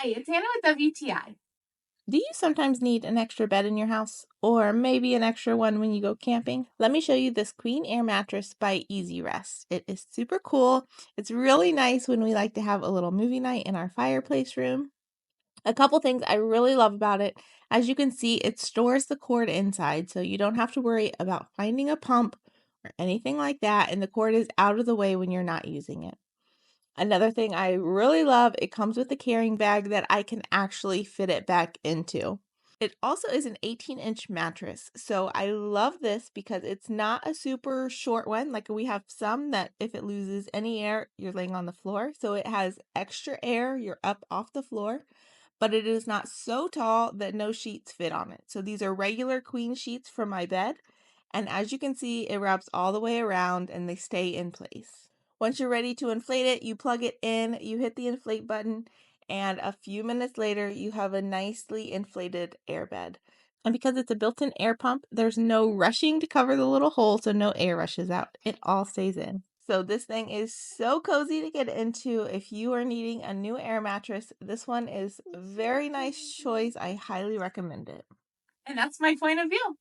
Hi, it's Hannah with WTI. Do you sometimes need an extra bed in your house? Or maybe an extra one when you go camping? Let me show you this Queen Air Mattress by Ezyrest. It is super cool. It's really nice when we like to have a little movie night in our fireplace room. A couple things I really love about it. As you can see, it stores the cord inside, so you don't have to worry about finding a pump or anything like that, and the cord is out of the way when you're not using it. Another thing I really love, it comes with a carrying bag that I can actually fit it back into. It also is an 18-inch mattress, so I love this because it's not a super short one. Like we have some that if it loses any air, you're laying on the floor. So it has extra air, you're up off the floor, but it is not so tall that no sheets fit on it. So these are regular queen sheets for my bed, and as you can see, it wraps all the way around and they stay in place. Once you're ready to inflate it, you plug it in, you hit the inflate button, and a few minutes later, you have a nicely inflated airbed. And because it's a built-in air pump, there's no rushing to cover the little hole so no air rushes out. It all stays in. So this thing is so cozy to get into if you are needing a new air mattress. This one is a very nice choice. I highly recommend it. And that's my point of view.